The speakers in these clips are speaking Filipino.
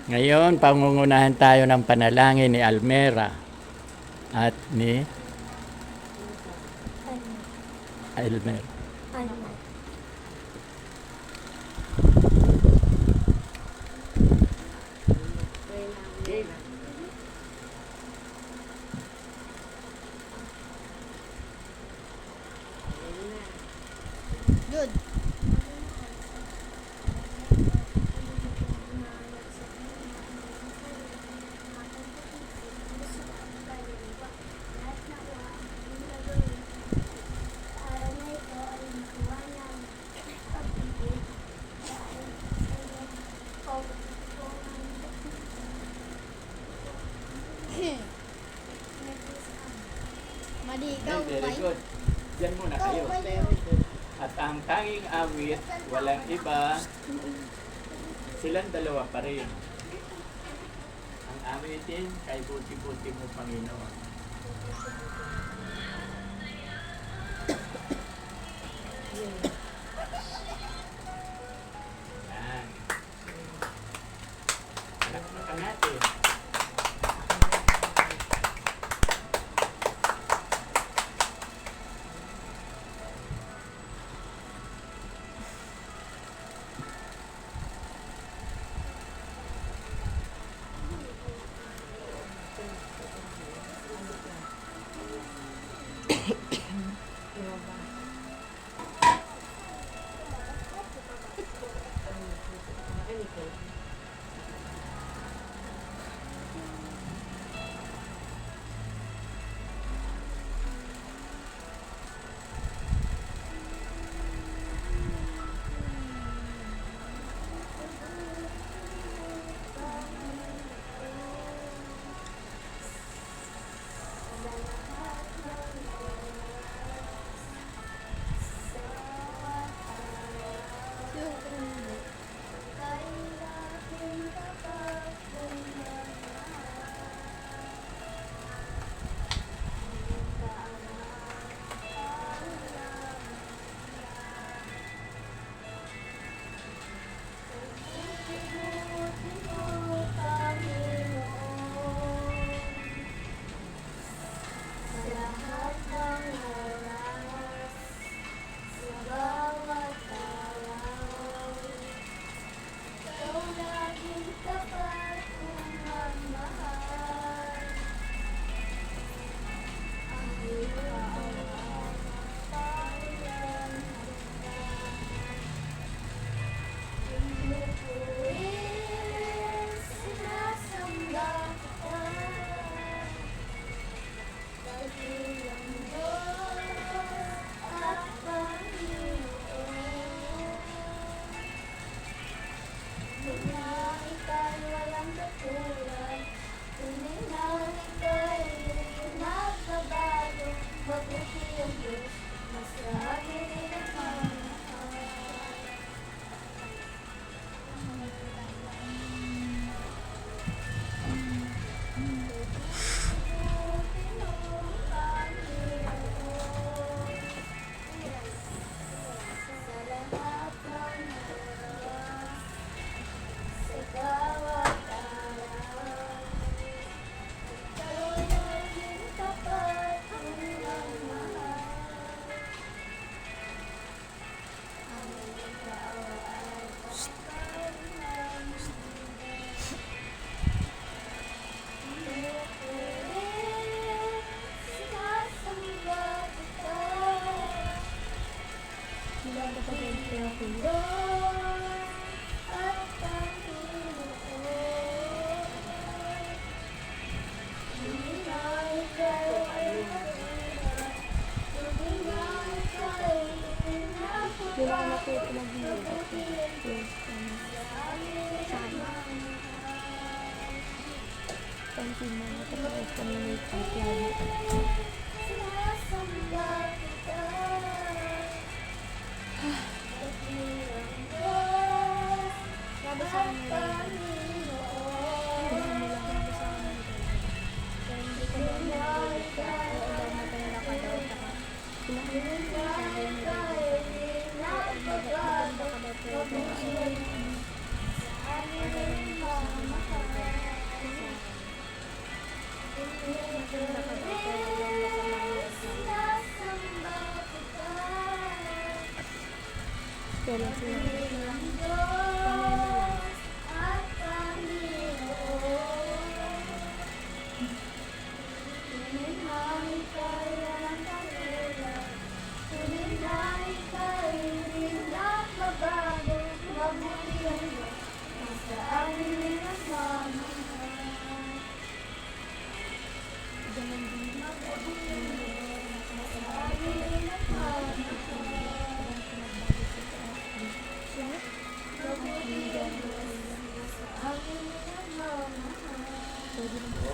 Ngayon, pangungunahan tayo ng panalangin ni Almera at ni Almer. Good. Maligaw Very ba? good. Diyan muna kayo. At ang tanging awit, walang iba, silang dalawa pa rin. Ang awitin, kay buti-buti mo, Panginoon. Yan. Palakpakan natin. Sabi nila, Kailan sila?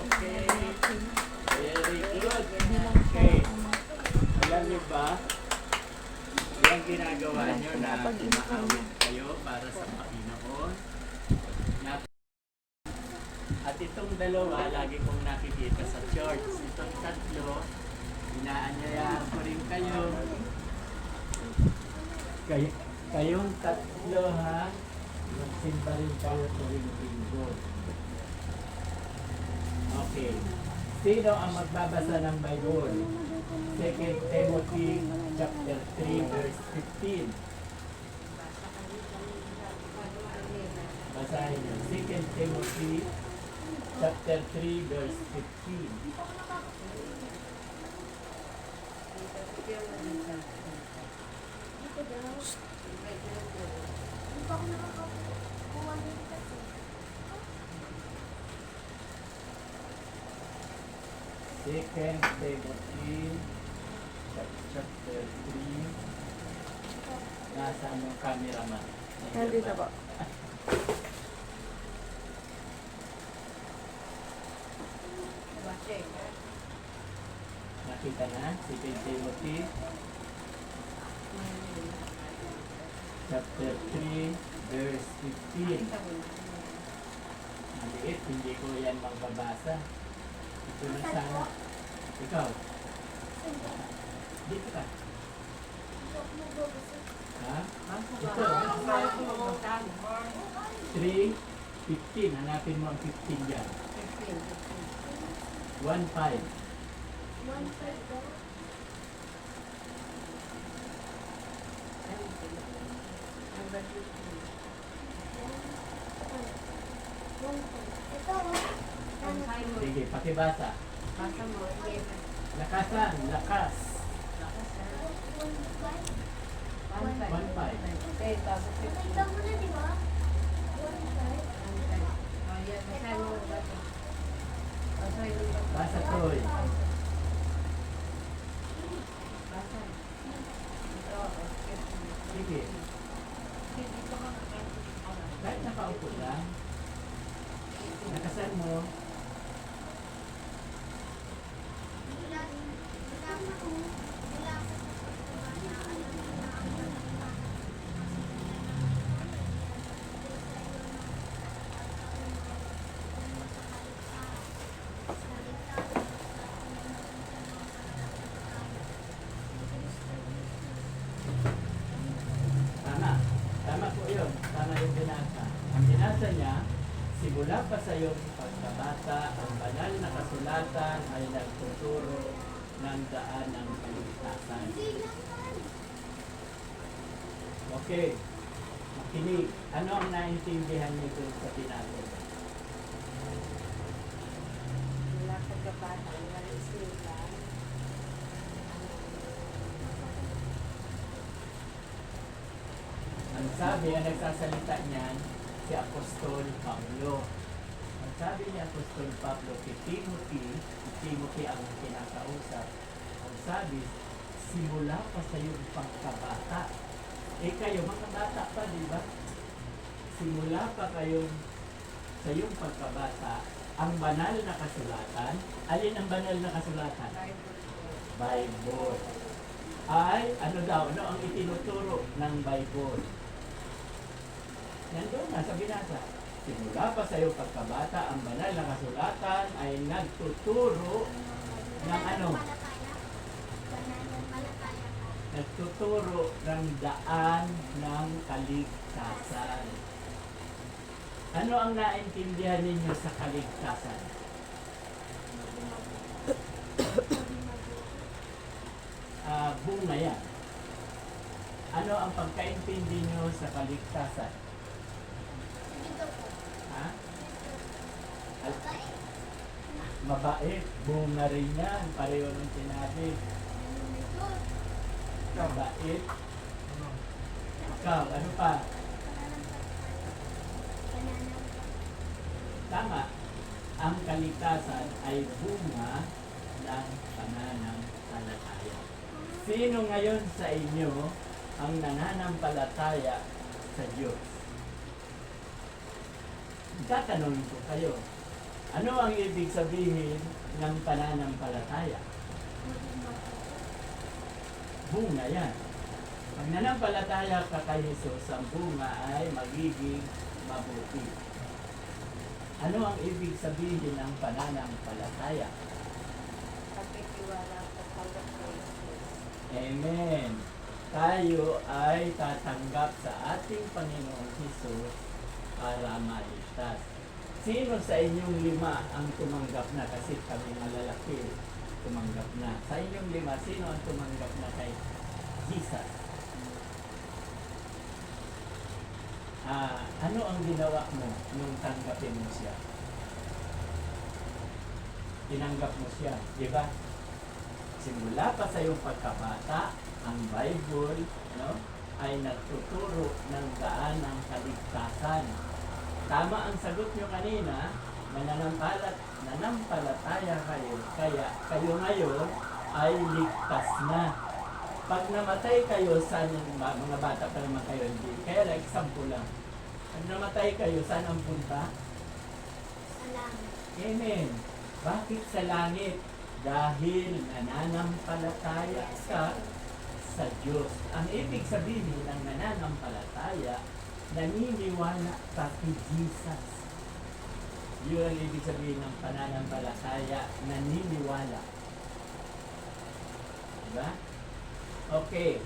Okay. Very good. Okay. Alam niyo ba, yung ginagawa niyo na umaawit kayo para sa Panginoon. Na- At itong dalawa, lagi kong nakikita sa church. Itong tatlo, inaanyayaan ko rin kayo. Kayong tatlo ha, magsimba rin kayo tuwing linggo. Okay. Sino ang magbabasa ng Bible? 2 Timothy chapter 3 verse 15. Basahin niyo. 2 Timothy chapter 3 verse 15. Second Timothy chapter 3. Nasaan yung cameraman? Nandito po. Nakita na? 2 Timothy chapter 3 verse 15. Maliit, hindi ko yan magbabasa. Ito na sana. Ikaw. Dito ka. Ha? Ito. 3:15. Hanapin mo ang 15 dyan. 1:5. Sige, pakibasa. Lakasan, lakas. 1:5. Basa Troy. Sige. Kahit nakaupo lang. Lakasan mo. Tama. Tama po yun. Tama yung binasa. Ang binasa niya, simula pa sa iyong pagkabata, ang banal na kasulatan ay nagtuturo ng daan ng kaligtasan. Okay. Makinig. Ano ang naintindihan niyo dun sa binasa? Ang sabi, ang nagsasalita niyan, si Apostol Pablo. Ang sabi ni Apostol Pablo kay Timothy, si Timothy ang kinakausap. Ang sabi, simula pa sa iyong pagkabata. Eh kayo, mga bata pa, di ba? Simula pa kayo sa iyong pagkabata, ang banal na kasulatan. Alin ang banal na kasulatan? Bible. Ay, ano daw, ano ang itinuturo ng Bible? Nandun na sa binasa. Simula pa sa iyong pagkabata, ang banal na kasulatan ay nagtuturo ng ano? Nagtuturo ng daan ng kaligtasan. Ano ang naintindihan ninyo sa kaligtasan? Bunga yan. Ano ang pagkaintindi nyo sa kaligtasan? Dito po. Ha? Mabait. Bunga rin yan. Pareho ng sinabi. Mabait. Ikaw, ano pa? Tama. Ang kaligtasan ay bunga ng pananampalataya. Sino ngayon sa inyo ang nananampalataya sa Diyos? Tatanungin ko kayo, ano ang ibig sabihin ng pananampalataya? Bunga yan. Pag nanampalataya ka kay Jesus, ang bunga ay magiging mabuti. Ano ang ibig sabihin ng pananampalataya? Pagtitiwala sa Panginoon. Amen. Tayo ay tatanggap sa ating Panginoong Jesus para maligtas. Sino sa inyong 5 ang tumanggap na? Kasi kami malalaki, tumanggap na. Sa inyong 5, sino ang tumanggap na kay Jesus? Ano ang ginawa mo nung tanggapin mo siya? Tinanggap mo siya, di ba? Simula pa sa iyong pagkabata, ang Bible, no, ay nagtuturo ng daan ng kaligtasan. Tama ang sagot nyo kanina, nanampalataya kayo, kaya kayo ngayon ay ligtas na. Pag namatay kayo, saan yung mga bata pa naman kayo, hindi. Kaya like, example lang. Pag namatay kayo, saan ang punta? Sa langit. Amen. Bakit sa langit? Dahil nananampalataya ka sa Diyos. Ang ibig sabihin ng nananampalataya, naniniwala ka kay Jesus. Yun ang ibig sabihin ng pananampalataya, naniniwala. Diba? Okay.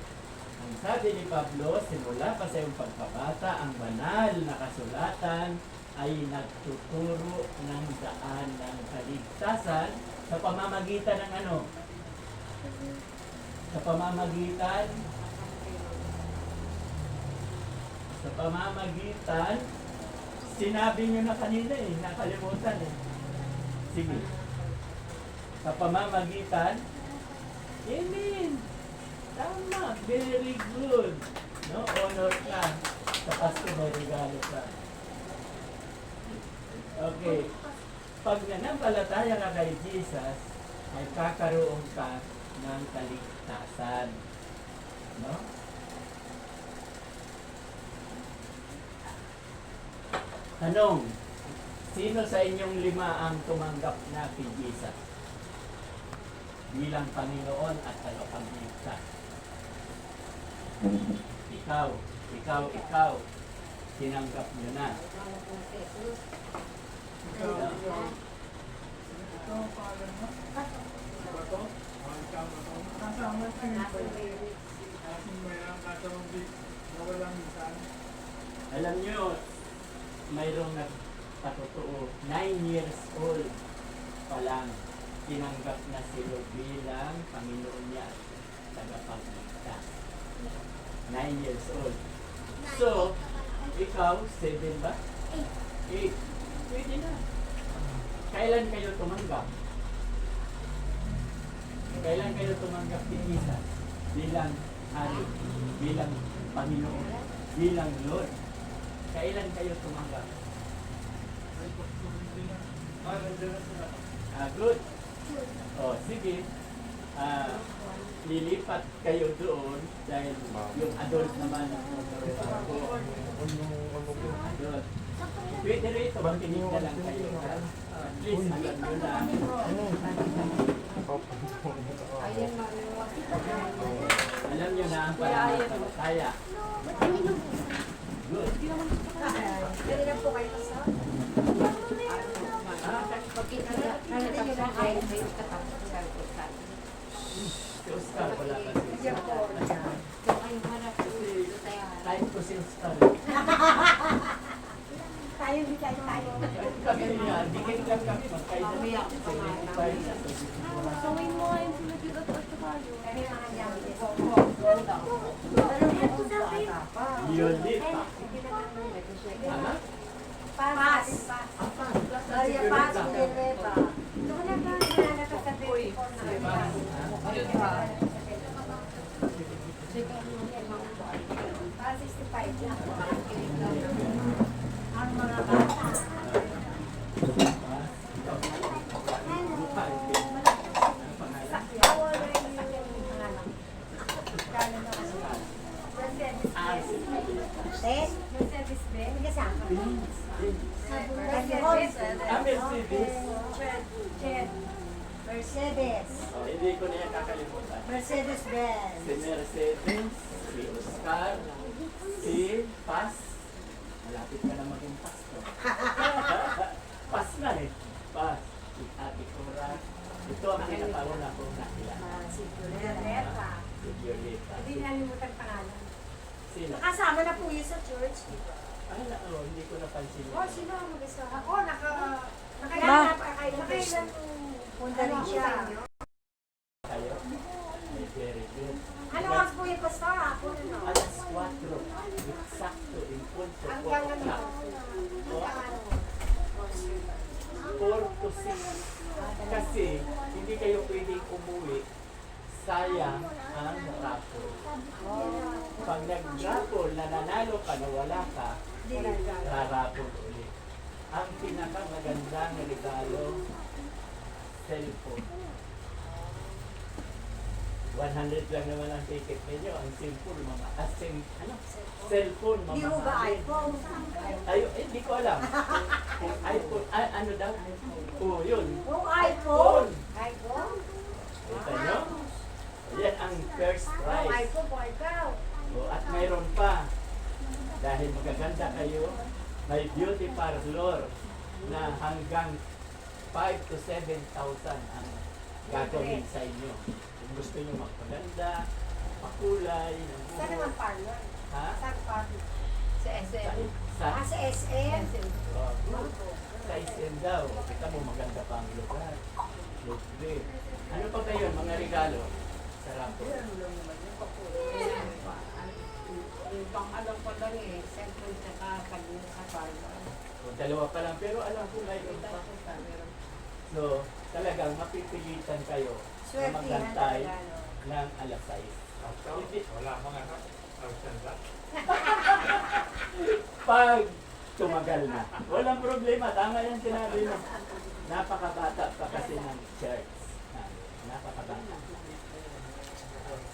Ang sabi ni Pablo, simula pa sa iyong pagkabata, ang banal na kasulatan ay nagtuturo ng daan ng kaligtasan sa pamamagitan ng ano? Sa pamamagitan, sinabi nyo na kanina nakalimutan Sige. Sa pamamagitan, amen. Tama, very good. No, honor ka. Sa Pasko may regalo ka. Okay. Pag nanampalataya ka kay Jesus, ay kakaroon ka ng kaligtasan. No? Tanong, sino sa inyong 5 ang tumanggap na kay Jesus bilang Panginoon at tagapagligtas? Ikaw, tinanggap nyo na. Alam nyo, mayroong nagpatotoo, 9 years old pa lang, tinanggap na si Lord bilang Panginoon niya at tagapagligtas. 9 years old. So, ikaw, 7 ba? 8. Pwede na. Kailan kayo tumanggap? Kailan kayo tumanggap ni Jesus bilang Hari, bilang Panginoon, bilang Lord? Kailan kayo tumanggap? Good. Sige. Lilipat kayo doon dahil yung adult naman ang adult. Pwede rito, makinig na lang kayo. At least, alam nyo na. Alam nyo na ang pananampalataya. Good. Pwede na po kayo sa Si Oscar, wala ka si Oscar. Time ko si Oscar. tayo. Kami niya, dikit lang kami, magkailan. Sawin mo ngayon sila dito at tayo. Kami mga Bata pa. Violeta. Hindi na lang nag-negotiate. Ano? Pass. Apa? Maria Paz Villanueva. Ito ko na ba? Nananakas sa 24 na. Para 65 lang. Ang mga bata. Test? Mercedes Benz? Hindi kasama. Mercedes. Mercedes. Oh, hindi ko na yan kakalimutan. Mercedes Benz. Si Mercedes, si Oscar, si Paz. Malapit ka na maging pastor. Paz na eh. Paz. Si Ate Cora. Ito ang pinakauna kong nakilala. Si Violeta. Si Violeta. Hindi nalimutan pangalan. Sino? Nakasama na po yun sa church, di ba? Ay, oo, hindi ko napansin yun. Oh, sino ang mag-isa? Ako, nakailan punta rin siya. Kayo? Ay, very good. Ano oras po yung pastor? Ako na. Alas 4. Eksakto. In punto. Hanggang ano? Hanggang 4 to 6. Kasi, hindi kayo pwedeng umuwi. Sayang ang raffle. Pag nag-raffle, nananalo ka, nawala ka, raraffle ulit. Ang pinakamagandang regalo, cellphone. 100 lang naman ang ticket ninyo. Ang cellphone, cellphone, Hindi mo ba iPhone? Ay, hindi ko alam. Kung iPhone, ano daw? Oo, yun. Oh, iPhone? iPhone. iPhone? Kita nyo? Yan ang first Oh, prize. iPhone po ikaw. At mayroon pa. Dahil magaganda kayo, may beauty parlor na hanggang 5 to 7,000 ang gagawin sa inyo. Kung gusto nyo magpaganda, makulay, ng Saan naman buhok. parlor? Ha? Saan parlor? Sa SM. Sa, Sa SM? oh, sa SM daw. Kita mo maganda pa ang lugar. Libre. Ano pa ba yun, mga regalo? Sarap po. Yung pang-alam ko lang eh, cellphone tsaka pag-uwi sa parlor. O, dalawa pa lang, pero alam ko mayroon pa. So, talagang mapipilitan kayo na Swerte na maghantay talaga, no? ng alas 6. Hindi, Wala mga ka. pag tumagal na. Walang problema, tama yan sinabi mo. Napakabata pa kasi ng church. Napakabata.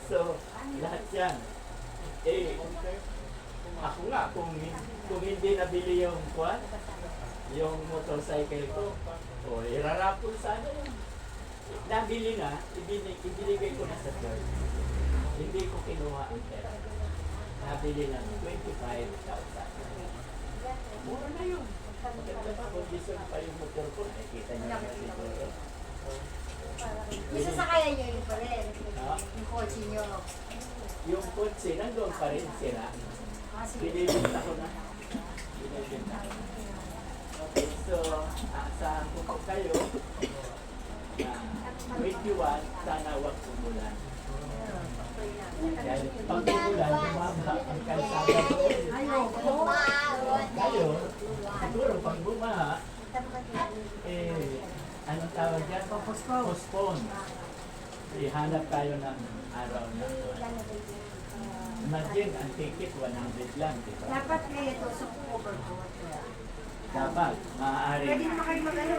So, lahat yan. Eh, ako nga, kung hindi nabili yung kwan, yung motorcycle ko, o irarapol sana yun. Nabili na, ibinigay ko na sa church. Hindi ko kinuha ang pera. Nabili na 25,000. Mura na yun. Maganda pa, condition pa yung motor ko. Nakikita niyo naman siguro. Isa sa kaya nyo yun pa rin. Ah. Yung kotse nyo. Yung kotse, nandoon pa rin sira. Kasi, Binibenta ko na. Binibenta. Okay, so, sa kung kayo, 21, sana wag umulan. Dahil pag umulan, bumaba ang kalsada ko. ayoko. Kayo, siguro pag bumaha, anong tawag dyan? Postpone. Ihanap tayo ng araw na. Imagine, ang ticket 100 lang, di ba? Dapat kayo ito sa overboard. Dapat, maaari. Pwede naman kayo mag-ano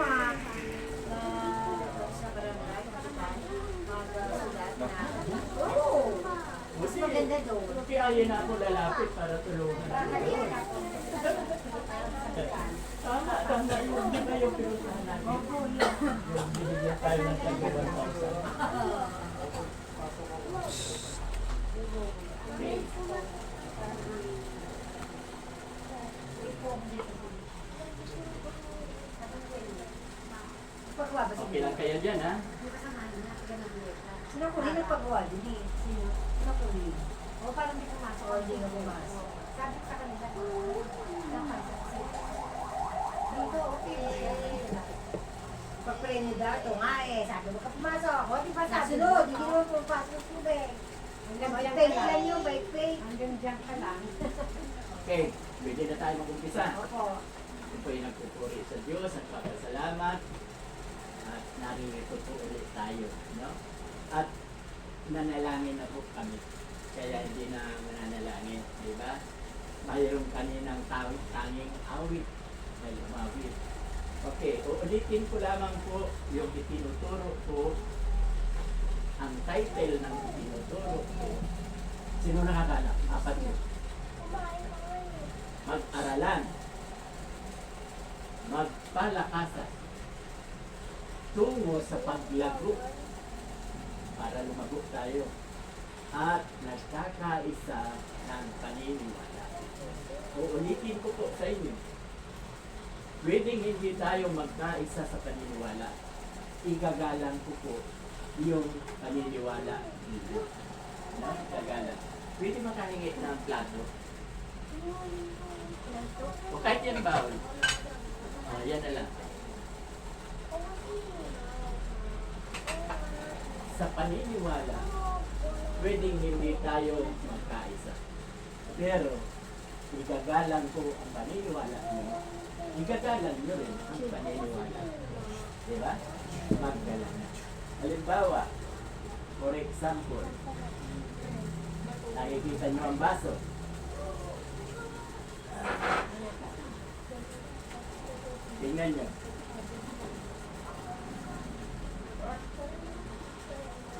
sa barangay, mag-sulat na. Oo! Mas maganda doon. Kaya na ako lalapit para tulungan. Tama, tama yun. Di ba yung pinutuhan natin? Yung binigyan tayo ng tagwa 1,000. Okay. Pagwa ba Okay lang kaya dyan, ha? Sino ko rin ang pagwa din eh? Sino ko rin? O parang di pumasok o hindi na pumasok. Sabi sa kanila, dito, okay. Pag-pray ni Dato nga eh, sabi mo ka pumasok. O di ba sabi mo, hindi mo pumapasok ng tubig. Hanggang faith lang yung by faith. Hanggang dyan ka lang. Okay, pwede na tayo mag-umpisa. Opo. Ito po yung nagpupuri sa Diyos, nagpapasalamat, at naririto po ulit tayo. No? At nanalangin na po kami. Kaya hindi na mananalangin, di ba? Mayroong kaninang tanging awit na lumawit. Okay, uulitin ko lamang po yung itinuturo ko. Ang title ng itinuturo ko. Sino nakakala? Apat yun. Mag-aralan. Magpalakasan. Tungo sa paglago. Para lumago tayo. At nagkakaisa ng paniniwala. Uulitin ko po sa inyo. Pwedeng hindi tayo magkaisa sa paniniwala. Igagalang ko po yung paniniwala dito. No? Igagalang. Pwede makahingi ng plato. O kahit yan bawal. Yan na lang. Sa paniniwala, pwedeng hindi tayo magkaisa. Pero, igagalang ko ang paniniwala niyo. Igagalang nyo rin ang paniniwala. Diba? Maggalang na. Halimbawa, for example, nakikita nyo ang baso. Tingnan nyo.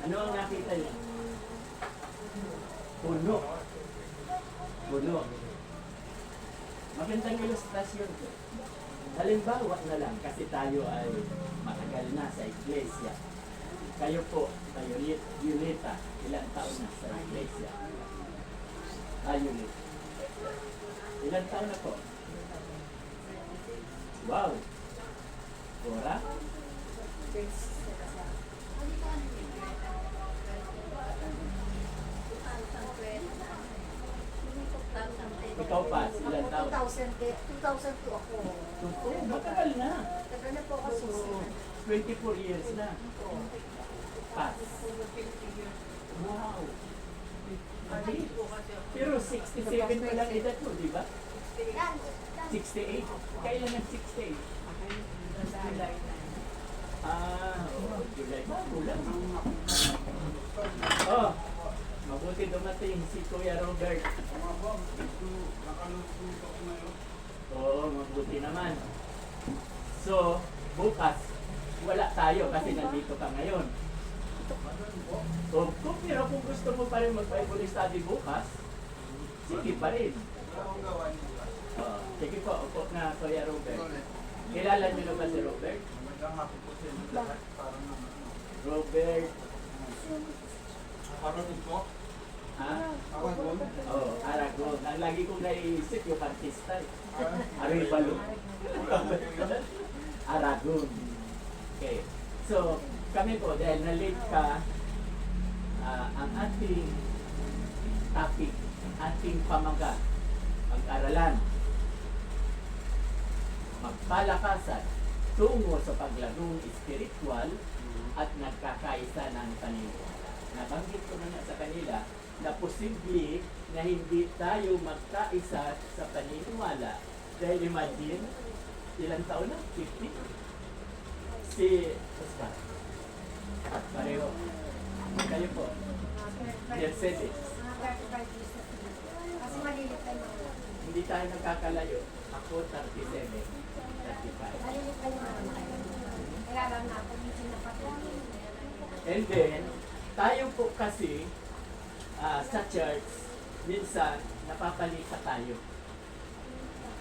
Ano ang nakita nyo? Puno. Puno. Magandang ilustrasyon ko. Halimbawa na lang, kasi tayo ay matagal na sa iglesia. Kayo po, kayo Yulita, ilang taon na sa iglesia? Yulita. Ilang taon na po? Wow! Cora? Ikaw pa, ilang taon? 2002 ako. Totoo, matagal na. Tagal na po ako susunod. 24 years na. Pass. Wow! Pero 67 pa lang edad mo, di ba? 68? Kailan nag-68? July. July. Kulang. Oh, mabuti dumating si Kuya Robert. Oo, mabuti naman. So, bukas, wala tayo kasi nandito ka ngayon. Pero kung gusto mo pa rin mag-Bible study bukas, sige pa rin. Sige po, upo na Kuya Robert. Kilala niyo na ba si Robert? Robert. Ha? Oh, Aragon. Ang lagi kong naiisip yung artista. Arevalo. Aragon. Okay. So, kami po, dahil na-late ka, ang ating topic, ating pamaga, pag-aralan, magpalakasan, tungo sa paglagong espiritual at nagkakaisa ng paniniwala. Nabanggit ko na sa kanila na posible na hindi tayo magkaisa sa paniniwala. Dahil imagine, ilang taon na? 50? Si Oscar. Pareho. Kayo po. Mercedes. Kasi malilit tayo. Hindi tayo nagkakalayo. Ako 37. 35. Malilit tayo naman. Kaya lang na ako, hindi napatuloy. And then, tayo po kasi sa church, minsan napapalipat tayo.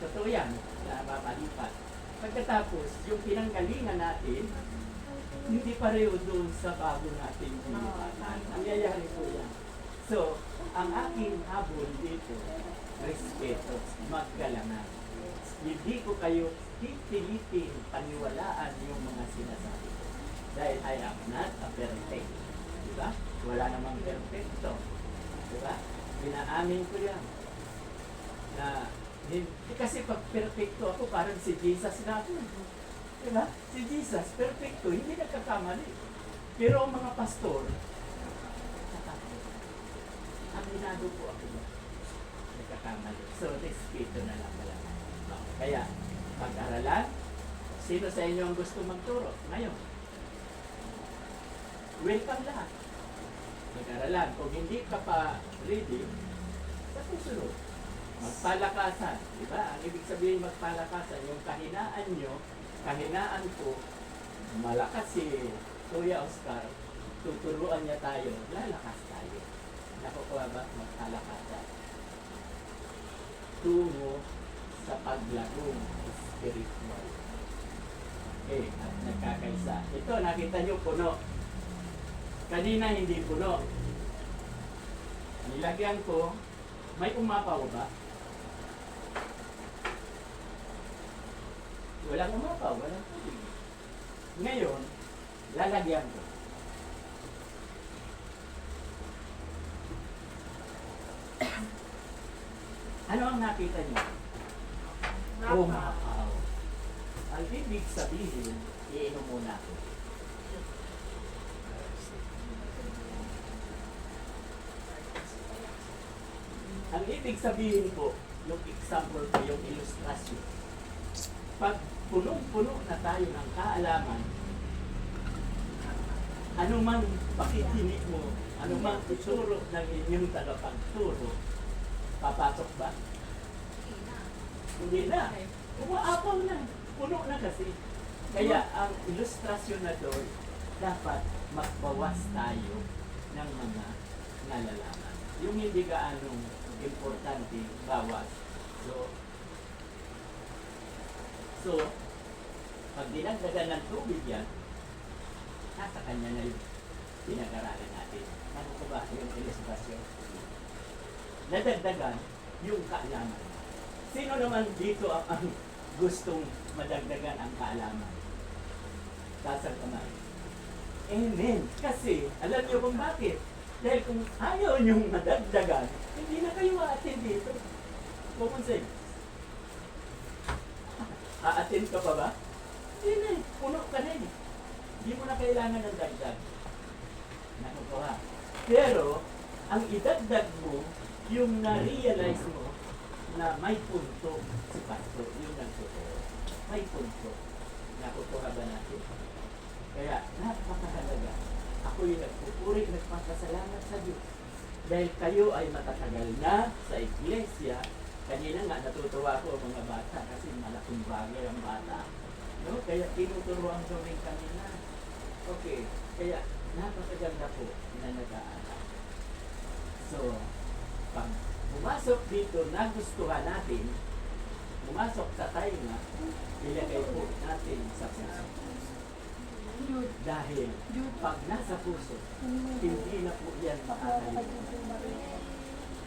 Totoo yan, napapalipat. Pagkatapos, yung pinanggalingan natin, hindi pareho doon sa bago natin pinipatan. Nangyayari po yan. So, ang aking habol dito, respeto, maggalangan. Hindi ko kayo pipilitin paniwalaan yung mga sinasabi ko. Dahil I am not a perfect. Diba? Wala namang perfecto. Diba? Pinaamin ko yan. Na, kasi pag perfecto ako, parang si Jesus na ako. Diba? Si Jesus, perfecto, hindi nagkakamali. Pero ang mga pastor, Aminado po ako ba? Nagkakamali. So, respeto na lang pala. Kaya, pag-aralan, sino sa inyo ang gusto magturo? Ngayon. Welcome lahat. Mag-aralan. Kung hindi ka pa ready, sa susunod. Magpalakasan. Diba? Ang ibig sabihin magpalakasan, yung kahinaan nyo, kahinaan ko, malakas si Kuya Oscar, tuturuan niya tayo, lalakas tayo. Nakukuha ba? Magpalakasan. Tungo sa paglarong spiritual. Okay, at nagkakaisa. Ito, nakita nyo puno. Kanina hindi puno. Nilagyan ko, may umapaw ba? Walang umapaw, walang tubig. Ngayon, lalagyan ko. Ano ang nakita niyo? Umapaw. Ang ibig sabihin, iinom muna ako. Ang ibig sabihin po, yung example ko, yung ilustrasyon. Pag punong-puno na tayo ng kaalaman, anumang pakikinig mo, anumang ituro ng inyong tagapagturo, papasok ba? Hindi na. Umaapaw na. Puno na kasi. Kaya ang ilustrasyon na doon, dapat magbawas tayo ng mga nalalaman. Yung hindi gaanong importante, bawas. So, pag dinagdagan ng tubig yan, nasa kanya na yung pinag-aralan natin. Ano ko ba yung ilustrasyon? Nadagdagan yung kaalaman. Sino naman dito ang gustong madagdagan ang kaalaman? Taas ang kamay. Amen. Kasi, alam niyo kung bakit? Dahil kung ayaw niyong madagdagan, hindi na kayo a-attend dito. Common sense. A-attend ka pa ba? Hindi na eh. Puno ka na eh. Hindi mo na kailangan ng dagdag. Nakukuha. Pero, ang idagdag mo, yung na-realize mo na may punto si pastor, yung nagtuturo. May punto. Nakukuha ba natin? Kaya, napakahalaga. Ako yung nagpupuri, nagpapasalamat sa Diyos. Dahil kayo ay matatagal na sa iglesia. Kanina nga, natutuwa ko ang mga bata kasi malaking bagay ang bata. No? Kaya tinuturuan ko rin kanina. Okay, kaya napakaganda po na nag-aaral. So, pag pumasok dito, nagustuhan natin, pumasok sa tayo na, ilagay po natin sa puso. Dahil pag nasa puso, hindi na po yan makakalimutan.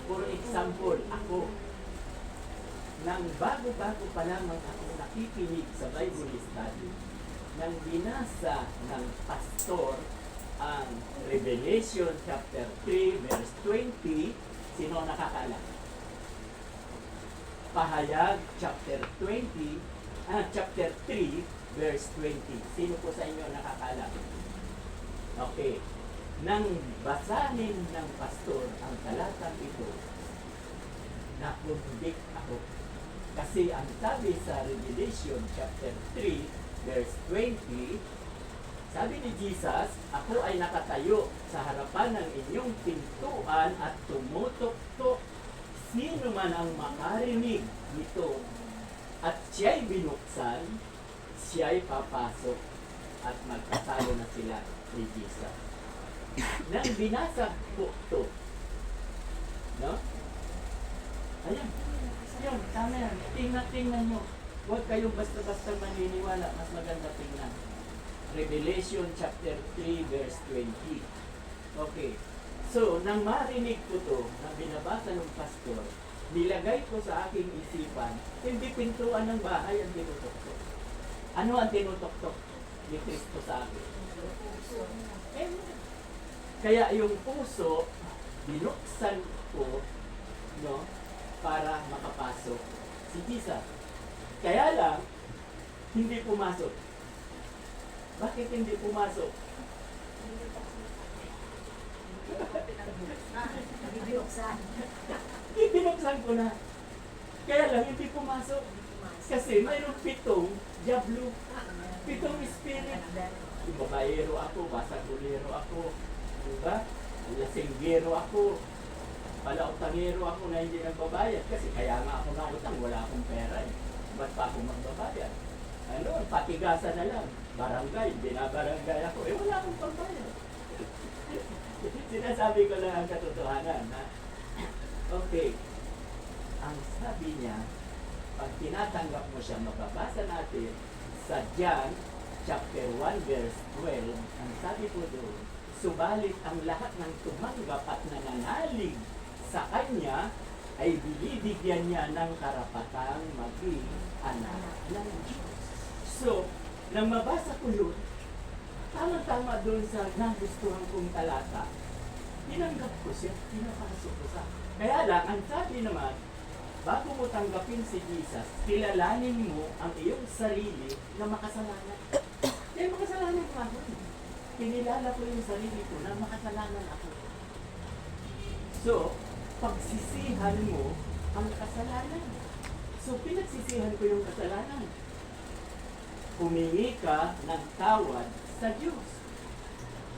For example, ako, nang bago-bago pa lamang ako nakikinig sa Bible study, nang binasa ng pastor ang Revelation chapter 3 verse 20, sino nakakaalam? Pahayag chapter 3 verse 20. Sino po sa inyo nakakaalam? Okay. Nang basahin ng pastor ang talatang ito, nakundik ako. Kasi ang sabi sa Revelation chapter 3 verse 20, sabi ni Jesus, ako ay nakatayo sa harapan ng inyong pintuan at tumutok-tok. Sino man ang makarinig nito at siya'y binuksan, siya'y papasok at magkasalo na sila ni Jesus. Nang binasa ko ito, no? Ayan, yun, tama yan. Tingnan nyo. Huwag kayong basta-basta maniniwala. Mas maganda tingnan. Revelation chapter 3 verse 20. Okay. So, nang marinig ko to, na binabasa ng pastor, nilagay ko sa aking isipan, hindi pintuan ng bahay ang tinutok-tok. Ano ang tinutok-tok ni Kristo sa akin? Kaya yung puso, binuksan ko, no, para makapasok si Jesus. Kaya lang, hindi pumasok. Bakit hindi pumasok? Nabibuksan. Ibinuksan ko na. Kaya lang, hindi pumasok. Kasi mayroong 7 diablo, 7 spirit. Babaero ako, basagulero ako, diba? Lasinggero ako, palautangero ako na hindi nagbabayad. Kasi kaya nga ako nautang, wala akong pera eh. Ba't pa ako magbabayad? Ano, patigasan na lang. Barangay, binabarangay ako. Eh, wala akong pagbayad. Sinasabi ko lang ang katotohanan. Ha? Okay. Ang sabi niya, pag tinatanggap mo siya, mababasa natin sa John chapter 1 verse 12, ang sabi po doon, subalit ang lahat ng tumanggap at nananalig sa Kanya ay binibigyan niya ng karapatang maging anak ng Diyos. So, nang mabasa ko yun, tama-tama doon sa nagustuhan kong talata, tinanggap ko siya, pinapasok ko sa. Kaya lang, ang sabi naman, bago mo tanggapin si Jesus, kilalanin mo ang iyong sarili na makasalanan. Eh, makasalanan ko ako. Kinilala ko yung sarili ko na makasalanan ako. So, pagsisihan mo ang kasalanan. So, pinagsisihan ko yung kasalanan. Humingi ka ng tawad sa Diyos.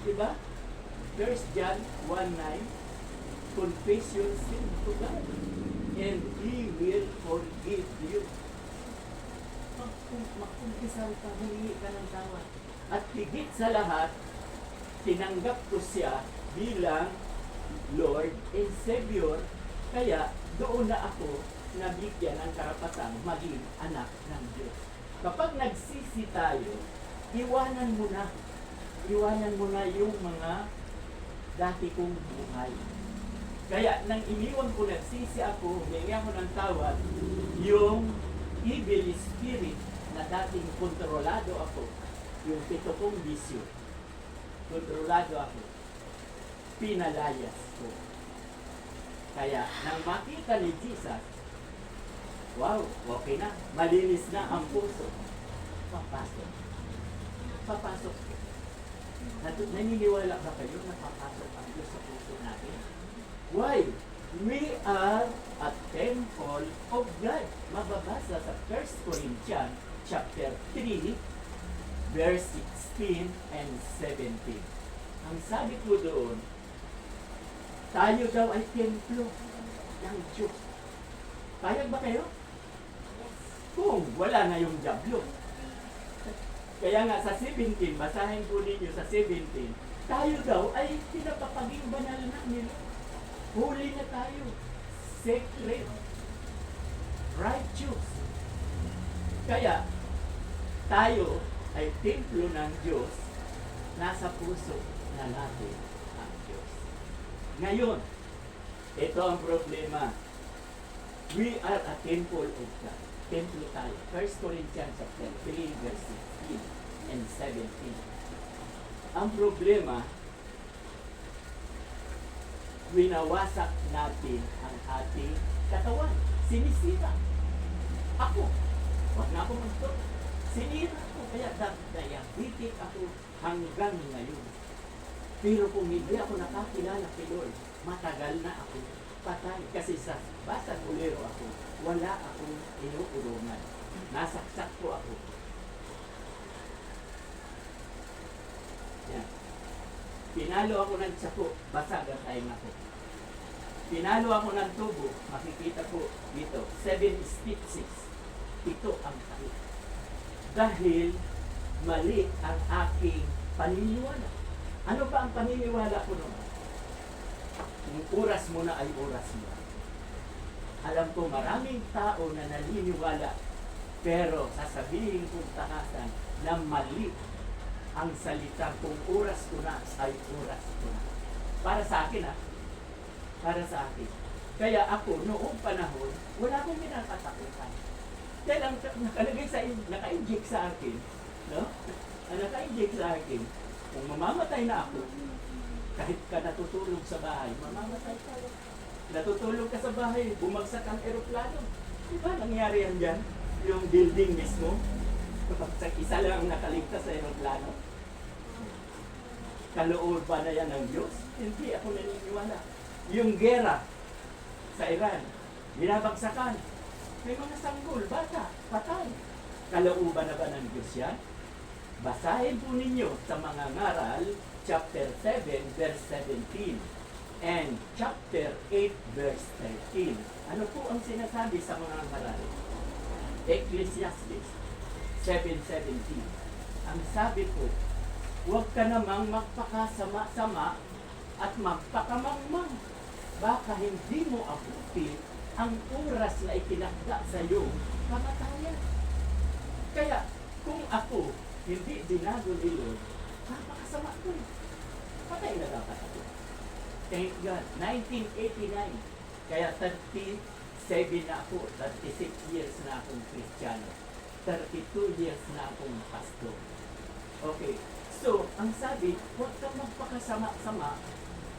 Diba? 1 John 1:9, confess your sin to God, and He will forgive you. Magkumpisan ka, humingi ka ng tawad. At higit sa lahat, tinanggap ko siya bilang Lord and Savior, kaya doon na ako nabigyan ng karapatang maging anak ng Diyos. Kapag nagsisi tayo, iwanan mo na yung mga dati kong buhay. Kaya nang iniwan ko, nagsisi ako, humingi ako ng tawad, yung evil spirit na dating kontrolado ako, yung 7 kong bisyo, kontrolado ako, pinalayas ko. Kaya nang makita ni Jesus, wow, okay na, malinis na ang puso, papasok. Naniniwala ba kayo na papasok ang Diyos sa puso natin? Why? We are a temple of God. Mababasa sa 1 Corinthians chapter 3, verse 16 and 17. Ang sabi ko doon, tayo daw ay templo ng Diyos. Payag ba kayo? Kung wala na yung diablo. Kaya nga sa 17, basahin po ninyo sa 17, tayo daw ay pinapapaging banal namin. Holy na tayo. Sacred. Righteous. Kaya, tayo ay templo ng Diyos, nasa puso na natin ang Diyos. Ngayon, ito ang problema. We are a temple of God. Templo tayo. 1 Corinthians chapter 3, verse 16 and 17. Ang problema, winawasak natin ang ating katawan. Sinisira. Ako. Huwag na ako magto. Sinira ako. Kaya diabetic ako hanggang ngayon. Pero kung hindi ako nakakilala kay Lord, matagal na ako patay. Kasi sa basag ulero ako, wala akong inuurungan. Nasaksak ko ako. Yan. Pinalo ako ng tsapo, basag ang tayo ako. Pinalo ako ng tubo, makikita ko dito, 7 stitches. Ito ang sakit. Dahil mali ang aking paniniwala. Ano ba ang paniniwala ko noon? Yung oras mo na ay oras mo. Alam ko maraming tao na naniniwala, pero sasabihin kong takasan na mali ang salita kung oras ko na ay oras ko na. Para sa akin para sa akin. Kaya ako, noong panahon, wala akong pinakatakutan. Dahil ang naka-inject sa akin, no? Ang naka-inject sa akin, kung mamamatay na ako, kahit ka natutulog sa bahay, mamamatay ka. Natutulog ka sa bahay, bumagsak ang eroplano. Diba nangyari yan dyan? Yung building mismo, isa lang ang nakaligtas sa eroplano. kalooban na yan ng Diyos? Hindi ako naniniwala. Yung gera sa Iran, binabagsakan. May mga sanggol, bata, patay. Kalooban na ba ng Diyos yan? Basahin po ninyo sa mga ngaral, chapter 7, verse 17, and chapter 8, verse 13. Ano po ang sinasabi sa mga ngaral? Ecclesiastes 7:17. Ang sabi po, huwag ka namang magpakasama-sama at magpakamangmang. Baka hindi mo abuti ang oras na itinakda sa iyo kamatayan. Kaya kung ako hindi binago ni Lord, napakasama ko. Patay na dapat ako. Thank God. 1989. Kaya 37 na ako. 36 years na akong Kristiyano. 32 years na akong pastor. Okay. So, ang sabi, huwag kang magpakasama-sama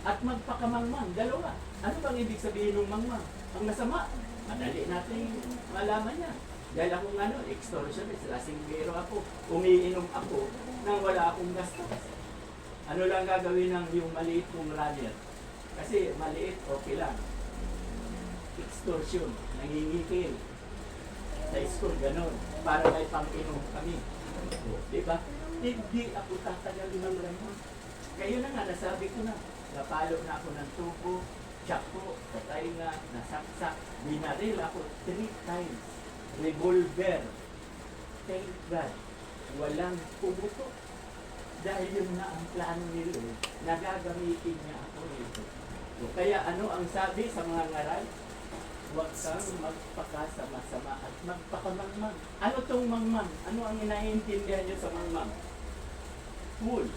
at magpakamangmang. Dalawa. Ano bang ibig sabihin ng mangmang? Ang masama, madali natin malaman niya. Dahil akong extortionist, lasinggero ako. Umiinom ako nang wala akong gastos. Ano lang gagawin ng yung maliit kong runner? Kasi maliit, okay lang. Extortion, nangingikil. Sa school, ganun. Para may pang-inom kami. Diba? Hindi ako tatagalin ng ganun. Kayo na nga, nasabi ko na. Napalo na ako ng tubo, tsako, patay na, nasaksak. Binaril ako 3 times. Revolver. Thank God. Walang pumuto. Dahil yun na ang plano ni Lord, nagagamitin niya ako rito. So, kaya ano ang sabi sa mga ngaral? Huwag kang magpakasama-sama at magpakamangmang. Ano tong mangmang? Ano ang inaiintindihan niyo sa mangmang? Fool.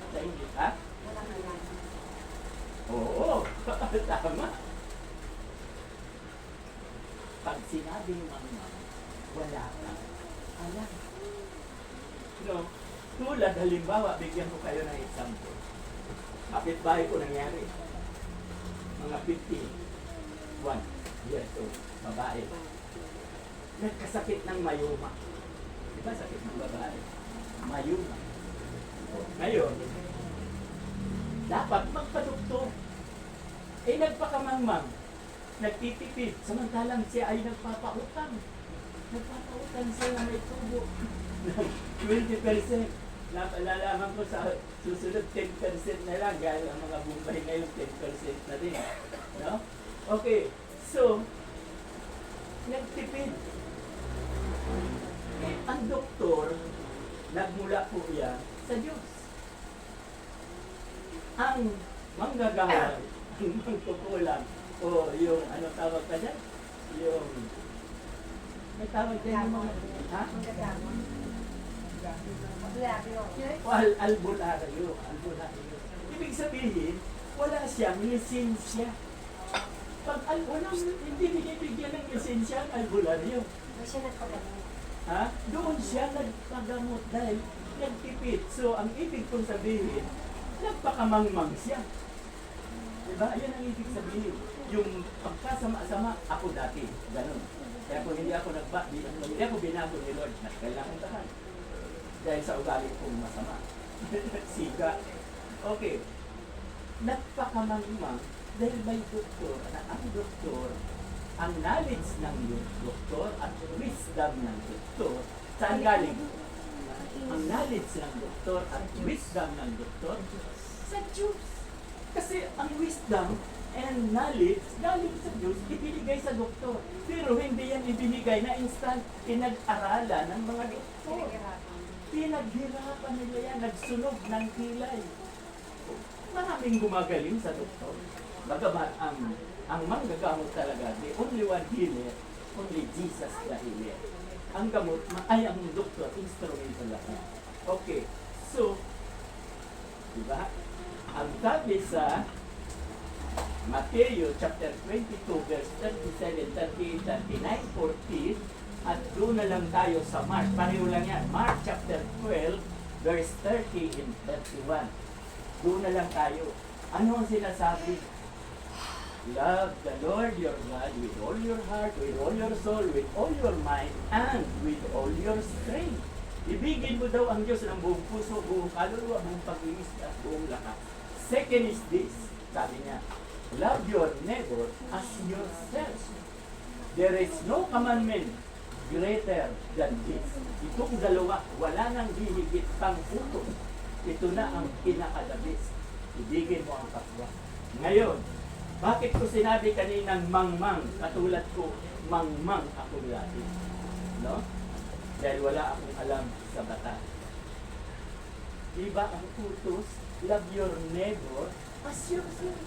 Sa English, ha? Oo, tama. Pag sinabing mangmang, wala kang alam. No? Tulad, halimbawa, bigyan ko kayo ng example. Kapitbahay ko nangyari. Mga 51 years old, babae. Nagkasakit ng mayuma. Di ba sakit ng babae? Mayuma. Ngayon, dapat magpadoktor. Nagpakamangmang. Nagtitipid. Samantalang siya ay nagpapautang. Nagpapautang siya na may tubo. 20%. Napalalaman ko sa susunod 10% na lang. Gaya ang mga Bombay ngayon, 10% na din. No? Okay. So, nagtipid. Ang doktor, nagmula po yan sa Diyos. Ang manggagawa, ang mangkukulang, o yung ano tawag ka dyan? Yung, may tawag dyan yung mga, ha? O albularyo. Ibig sabihin, wala siyang lisensya. Pag hindi binibigyan ng lisensya ang albularyo. Ha? Doon siya nagpagamot dahil nagtipid. So, ang ibig kong sabihin, nagpakamangmang siya. Diba? Yan ang ibig sabihin. Yung pagkasama-sama, ako dati. Ganun. Kaya kung hindi ako hindi ako binago ni Lord, kailangan tahan. Dahil sa ugali kong masama. Siga. Okay. Nagpakamangmang dahil may doktor, na ang doktor, ang knowledge ng doktor at wisdom ng doktor, saan galing? Ang knowledge ng doktor at wisdom ng doktor, sa Diyos. Kasi ang wisdom and knowledge galing sa Diyos, ibinigay sa doktor. Pero hindi yan ibinigay na instant, pinag-aralan ng mga doktor. Pinaghirapan nila yan, nagsunog ng kilay. Maraming gumagaling sa doktor. Bagamat ang manggagamot talaga, the only one healer, only Jesus the healer. Ang gamot, ay ang doktor, instrumental lang. Okay, so, diba? Ang sabi sa Matthew chapter 22, verse 37, 38, 39, 40, at doon na lang tayo sa Mark. Pareho lang yan. Mark chapter 12, verse 30 and 31. Doon na lang tayo. Ano ang sinasabi? Love the Lord your God with all your heart, with all your soul, with all your mind, and with all your strength. Ibigin mo daw ang Diyos ng buong puso, buong kaluluwa, buong pag-iisip at buong lakas. Second is this, sabi niya, love your neighbor as yourself. There is no commandment greater than this. Itong dalawa, wala nang hihigit pang utos. Ito na ang pinakadabis. Ibigin mo ang kapwa. Ngayon, bakit ko sinabi kaninang mangmang, katulad ko, mangmang ako lagi? No? Dahil wala akong alam sa batas. Diba ang utos, love your neighbor as yourself.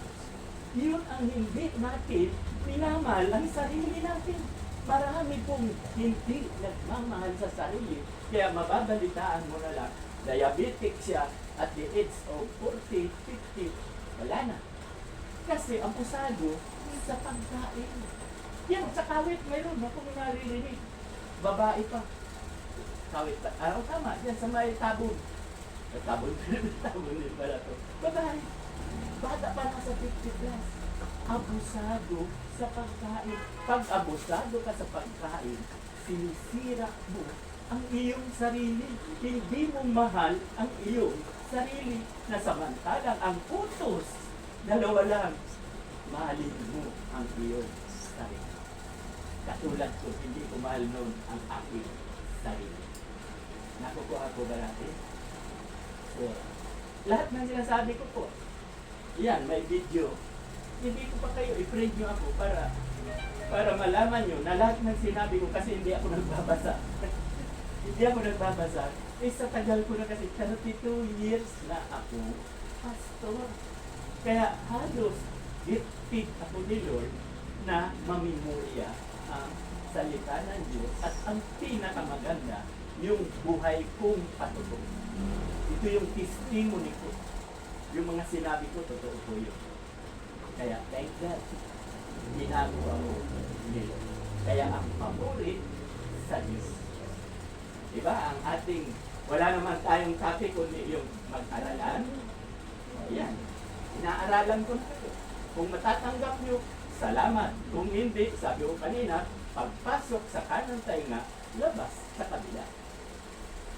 Yun ang hindi natin minamahal ang sarili natin. Marami pong hindi nagmamahal sa sarili. Kaya mababalitaan mo na lang, diabetic siya at the age of 40, 50, wala na. Kasi ang usado sa pagkain. Yan, sa kawit mayroon akong naririnig. Babae pa. Kawit pa. Tama. Yan sa may tabon. Tabon din pala to. Babae. Bata pa nasa 50 plus. Abusado sa pagkain. Pag abusado ka sa pagkain, sinisira mo ang iyong sarili. Hindi mo mahal ang iyong sarili. Na samantalang ang utos, dalawa lang, mahalin mo ang iyong sarili. Katulad ko, hindi ko mahal noon ang aking sarili. Nakukuha ko ba natin? So, lahat ng sinasabi ko po, yan, may video. Hindi ko pa kayo, i-friend nyo ako para malaman nyo na lahat ng sinabi ko kasi hindi ako nagbabasa. Hindi ako nagbabasa. Sa tagal ko na kasi, 32 years na ako pastor. Kaya halos gifted ako ni Lord na mamemorya ang salita ng Diyos at ang pinakamaganda, yung buhay kong patotoo. Ito yung testimony ko. Yung mga sinabi ko, totoo po yun. Kaya thank God, ginagawa ko ni Lord. Kaya ang paborit sa Diyos. Diba? Ang ating, wala naman tayong topic kundi yung mag-aralan. Ayan. Inaaralan ko na kayo. Kung matatanggap nyo, salamat. Kung hindi, sabi ko kanina, pagpasok sa kanang tainga, labas sa kabila.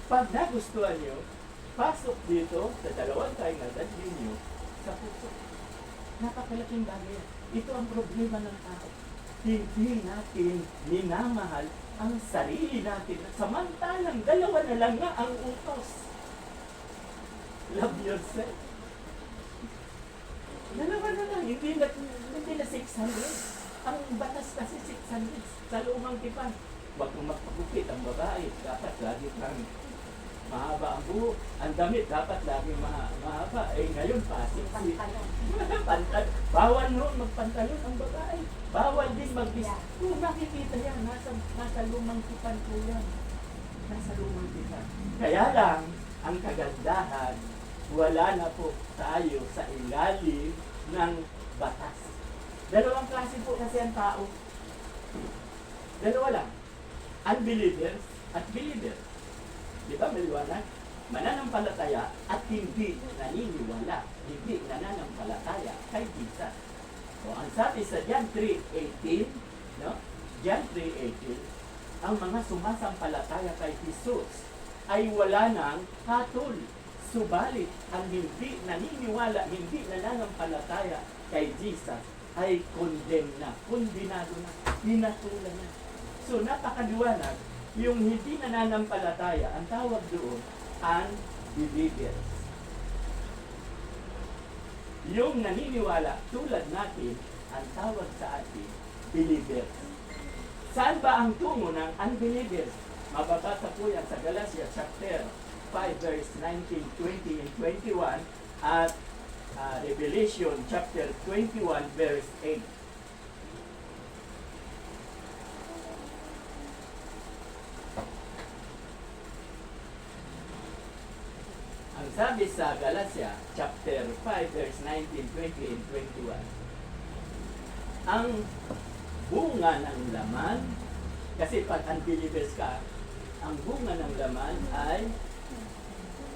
Pag nagustuhan nyo, pasok dito sa dalawang tainga, dalhin nyo sa puso. Napakalaking bagay. Ito ang problema ng tao. Hindi natin minamahal ang sarili natin. Samantalang dalawa na lang nga ang utos. Love yourself. Dalawa na lang, hindi na 600. Ang batas kasi 600 sa lumang tipan. Huwag kang magpagupit ang babae. Dapat lagi kang mahaba ang buhok. Ang damit dapat lagi mahaba. Ngayon pasik. Pantalon. Bawal noon magpantalon ang babae. Bawal din magbis. Kung makikita yan, nasa lumang tipan po yan. Nasa lumang tipan. Kaya lang, ang kagandahan, wala na po tayo sa ilalim ng batas. Dalawang klase po kasi ang tao. Dalawa lang. Unbelievers at believers. Di ba maliwanag? Mananampalataya at hindi naniniwala. Hindi nananampalataya kay Jesus. So, ang sabi sa John 3:18, no? John 3:18, ang mga sumasampalataya kay Jesus ay wala nang hatol. Subalit, ang hindi naniniwala, hindi nananampalataya kay Jesus ay condemned na, kondinado na, pinatulan na. So, napakaliwanag, yung hindi nananampalataya, ang tawag doon, unbelievers. Yung naniniwala, tulad natin, ang tawag sa atin, believers. Saan ba ang tungo ng unbelievers? Mababasa po yan sa Galatia chapter 5 verse 19, 20, and 21 at Revelation chapter 21 verse 8. Ang sabi sa Galatia chapter 5 verse 19, 20, and 21, ang bunga ng laman, kasi pag unbelievers ka, ang bunga ng laman ay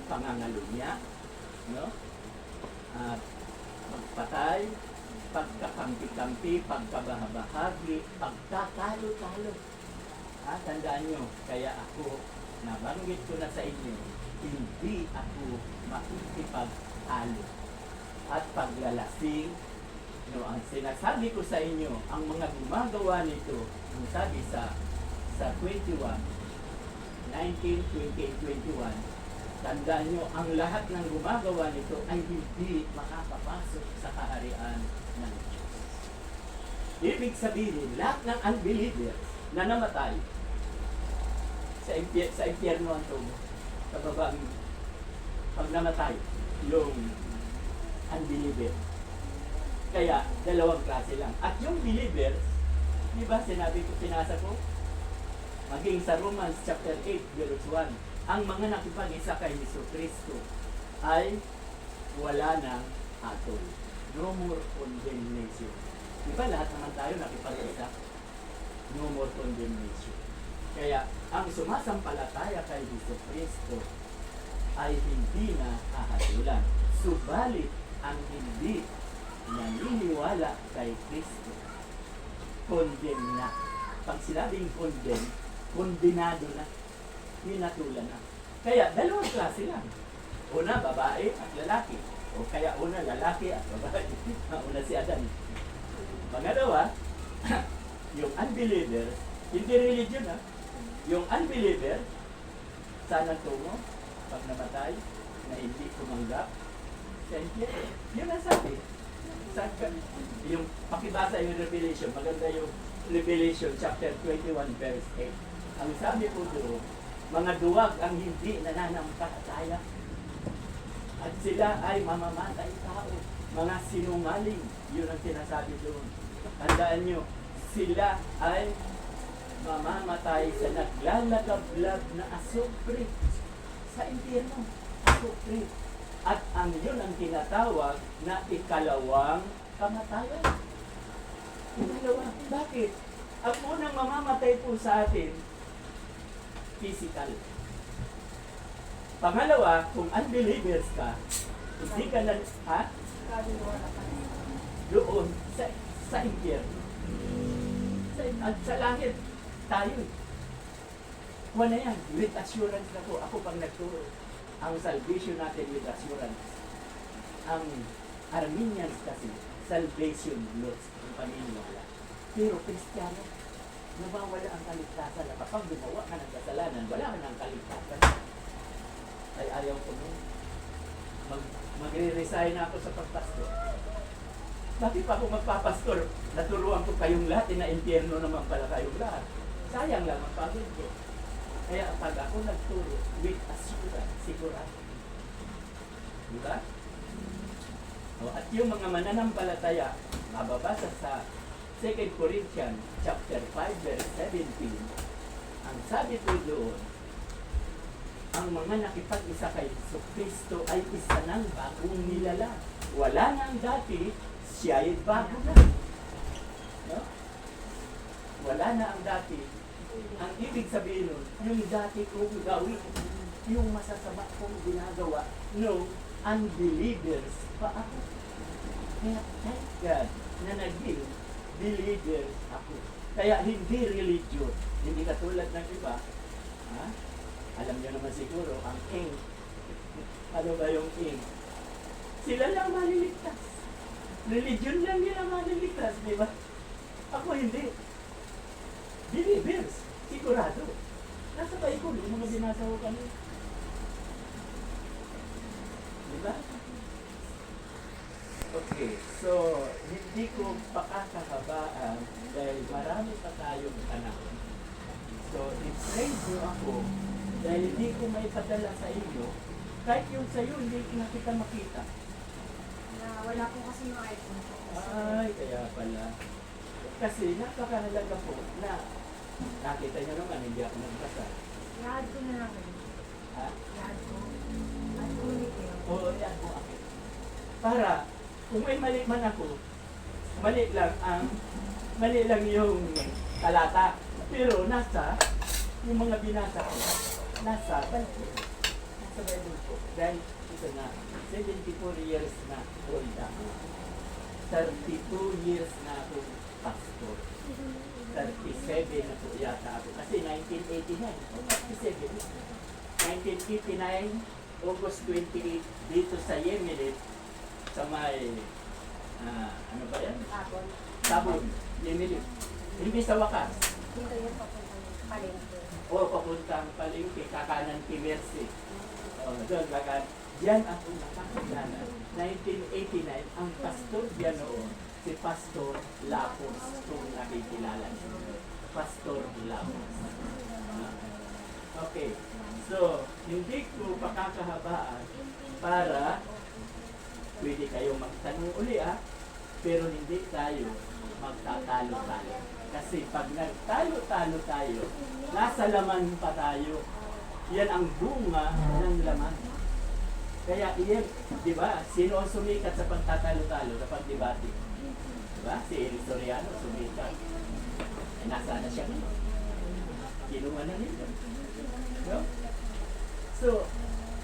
pangangalunya, no? At pagpatay, pagkakampi-kampi, pagkabahabahagi, pagkakalo-talo. Tandaan nyo, kaya ako nabanggit ko na sa inyo, hindi ako makikipag-halo at paglalasing. No, ang sinasabi ko sa inyo, ang mga gumagawa nito, ang sabi sa 21, 19, 20, 21, tandaan nyo, ang lahat ng gumagawa nito ay hindi makakapasok sa kaharian ng Diyos. Ibig sabihin, lahat ng unbelievers na namatay sa impyerno ang tubo, sa babang pag namatay, yung unbeliever. Kaya, dalawang klase lang. At yung believers, di ba sinabi ko, pinasa ko, maging sa Romans chapter 8, verse 1, ang mga nakipag-isa kay Jesucristo ay wala ng atol. No more condemnation. Di ba lahat naman tayo nakipag-isa? No more condemnation. Kaya, ang sumasampalataya kay Jesucristo ay hindi na hahatulan. Subalit, ang hindi naniniwala kay Kristo, condemn na. Pag sinabing condemn, kondenado na. Hinatulan na. Kaya, dalawang klase lang. Una, babae at lalaki. O kaya una, lalaki at babae. Una si Adan. Pangalawa, yung unbeliever, hindi religion ha. Yung unbeliever, sana tungo, pag namatay, na hindi tumanggap, yun ang sabi. Yung pakibasa yung Revelation, maganda yung Revelation chapter 21 verse 8. Ang sabi po doon, mga duwag ang hindi nananampalataya at sila ay mamamatay tao, mga sinungaling, yun ang sinasabi doon. Tandaan nyo, sila ay mamamatay sa naglalagablab na asupre sa impyerno, asupre. At ang yun ang tinatawag na ikalawang kamatayan. Ikalawa. Bakit? Ang unang mamamatay po sa atin, physical. Pangalawa, kung unbelievers ka, hindi ka na, doon, sa impyerno. At sa langit, tayo. Kuha na yan, with assurance na po. Ako pang nagturo. Ang salvation natin with assurance. Ang Armenians kasi, salvation loss, ang paniniwala. Pero Kristiyano, nawawala ang kaligtasan na kapag gumawa ka ng kasalanan, wala ka ng kaligtasan. Ay ayaw ko nun. Magre-resign na ako sa pagpastor. Bakit pa ako magpapastor? Naturuan ko kayong lahat, na impyerno naman pala kayong lahat. Sayang lang ang pagod ko. Kaya pag ako nagturo, with assurance, sigurado. Diba? O, at yung mga mananampalataya, mababasa sa 2 Corinthians chapter 5 verse 17, ang sabi po doon, ang mga nakipag-isa kay Kristo ay isa ng bagong nilalang. Wala nang dati, siya ay bago na. No? Wala na ang dati. Ang ibig sabihin nun, yung dati kong gawin, yung masasama kong ginagawa, no, unbelievers pa ako. Kaya thank God na naging believers ako. Kaya hindi religion, hindi katulad ng iba. Ha? Alam niyo naman siguro, ang king. Ano ba yung king? Sila lang maliligtas. Religion lang nila maliligtas, di ba? Ako hindi. Believers, sigurado. Nasa Bible, yung mga binasa ko kanina. Diba? Okay, so hindi ko pakakahabaan dahil marami pa tayong panahon. So, i-pray nyo ako dahil hindi ko may padala sa inyo, kahit yung sa'yo, hindi na kita makita. Wala po kasi yung iPhone ko. Ay, kaya pala. Kasi napakahalaga po na nakita nyo naman, hindi ako nagbasa. I-add ko na lang kayo. Ha? I-add ko. Add ko ulit kayo. Oo, yan po ako. Para, kung may mali man ako, mali lang yung talata. Pero nasa, yung mga binasa ko, nasa Bible. Nasa Bible po. Dahil ito na, 74 years na old ako. 32 years na ako pastor. 37 na po yata ako. Kasi 1989, 1989, August 28, dito sa Yemelit, sa may, ano ba yan? Tapon. Sabon, Yemelit. Hindi sa wakas. Dito yung papuntang palengke. O papuntang palengke, kakanan kay Mercy. O, doon, kakan. Yan ang nakakilala. 1989, ang pastor yan noon, si Pastor Lapos, kung nakikilala niyo. Pastor Lapos. Okay. So, hindi ko pakakahabaan para pwede kayong magtanong uli pero hindi tayo magtatalo-talo. Kasi pag nagtalo-talo tayo, nasa laman pa tayo. Yan ang bunga ng laman. Kaya iyan, di ba, sino ang sumikat sa pagtatalo-talo, sa pagdebate? Di ba? Si Eli Soriano sumikat. Eh, nasa na siya ngayon? Kinuha na nila. No? So,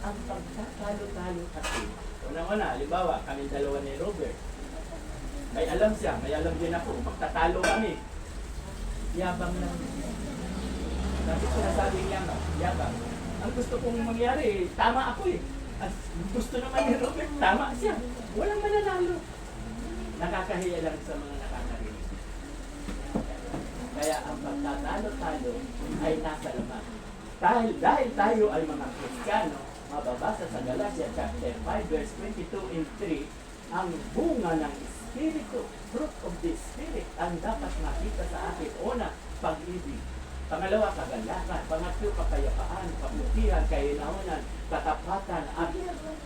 ang pagtatalo-talo kasi, una-una, halimbawa, kami dalawa ni Robert. May alam siya, may alam din ako. Magtatalo kami. Yabang lang. Bakit sinasabing yabang? Ang gusto kong mangyari, tama ako eh. At gusto naman ni Robert, tama siya. Walang mananalo. Nakakahiya lang sa mga nakakarinig. Kaya ang pagtatalo-talo ay nasa laman. Dahil tayo ay mga Kristiyano, mababasa sa Galatia chapter 5 verse 22 and 3, ang bunga ng Espiritu, fruit of the Spirit, ang dapat makita sa akin. Una, pag-ibig. Pangalawa, kagalakan. Pangatlo, kapayapaan, kabutihan, kahinaunan, katapatan, at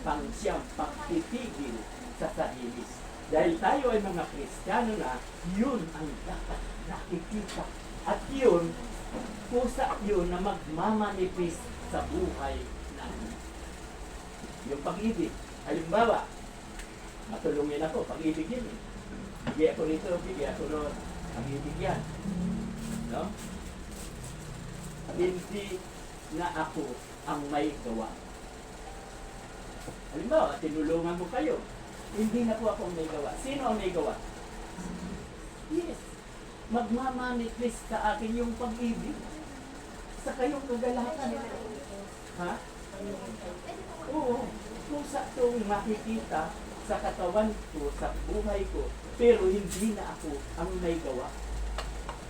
pangsyam, pagtitigil sa sarili. Dahil tayo ay mga Kristiyano na, yun ang dapat nakikita. At yun, pusa yun na magmamanifest sa buhay natin. Yung pag-ibig. Halimbawa, matulungin ako, pag-ibig yun eh. Bigay ako nito, bigay ako ron. Pag-ibig yan. No? Hindi na ako ang may gawa. Halimbawa, tinulungan ko kayo. Hindi na po ako ang may gawa. Sino ang may gawa? Yes. Magmamanifest sa akin yung pag-ibig sa kayong kagalakan. Ha? Oo. Kung sa itong makikita sa katawan ko, sa buhay ko, pero hindi na ako ang may gawa.